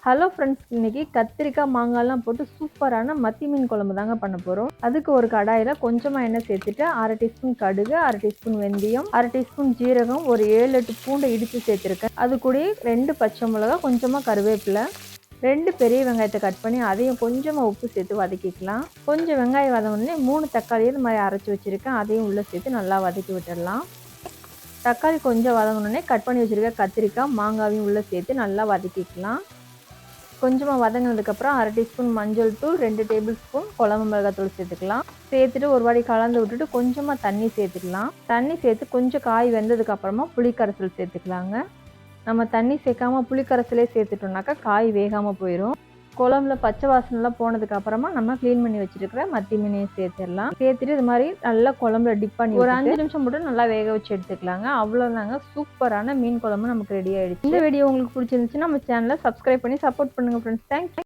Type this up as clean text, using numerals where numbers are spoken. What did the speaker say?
Hello friends, இன்னைக்கு கத்திரிக்காய் மாங்காய்லாம் போட்டு சூப்பரான மத்தி மீன் குழம்பு தாங்க பண்ண போகிறோம். அதுக்கு ஒரு கடாயில் கொஞ்சமாக எண்ணெய் சேர்த்துட்டு 1/2 டீஸ்பூன் கடுகு, 1/2 டீஸ்பூன் வெந்தயம், 1/2 டீஸ்பூன் ஜீரகம், ஒரு 7-8 பூண்டை இடித்து சேர்த்துருக்கேன். அது கூட 2 பச்சை மிளகா, கொஞ்சமாக கருவேப்பிலை, 2 பெரிய வெங்காயத்தை கட் பண்ணி அதையும் கொஞ்சமாக உப்பு சேர்த்து வதக்கிக்கலாம். கொஞ்சம் வெங்காயம் வதங்கினே 3 தக்காளியை இந்த மாதிரி அரைச்சி வச்சுருக்கேன், அதையும் உள்ளே சேர்த்து நல்லா வதக்கி விட்டுடலாம். தக்காளி கொஞ்சம் வதங்கினோடனே கட் பண்ணி வச்சுருக்க கத்திரிக்காய் மாங்காவையும் உள்ளே சேர்த்து நல்லா வதக்கிக்கலாம். கொஞ்சமாக வதங்கினதுக்கப்புறம் 1/2 டீஸ்பூன் மஞ்சள் தூள், 2 டேபிள் ஸ்பூன் குழம்பு மிளகாத்தூள் சேர்த்துக்கலாம். சேர்த்துட்டு ஒரு வாட்டி கலந்து விட்டுட்டு கொஞ்சமாக தண்ணி சேர்த்துக்கலாம். தண்ணி சேர்த்து கொஞ்சம் காய் வெந்ததுக்கப்புறமா புளிக்கரைசல் சேர்த்துக்கலாங்க. நம்ம தண்ணி சேர்க்காம புளிக்கரைசலே சேர்த்துட்டோம்னாக்கா காய் வேகாமல் போயிடும். குழம்புல பச்சை வாசனைலாம் போனதுக்கப்புறமா நம்ம க்ளீன் பண்ணி வச்சுருக்கிற மத்தி மீனையும் சேர்த்துடலாம். சேர்த்துட்டு இது மாதிரி நல்லா குழம்புல டிப் பண்ணி ஒரு 5 நிமிஷம் மட்டும் நல்லா வேக வச்சு எடுத்துக்கலாங்க. அவ்வளோதாங்க, சூப்பரான மீன் குழம்பு நமக்கு ரெடி ஆகிடுச்சு. இந்த வீடியோ உங்களுக்கு பிடிச்சிருந்துச்சுன்னா நம்ம சேனலை சப்ஸ்கிரைப் பண்ணி சப்போர்ட் பண்ணுங்கள் ஃப்ரெண்ட்ஸ். தேங்க்யூ.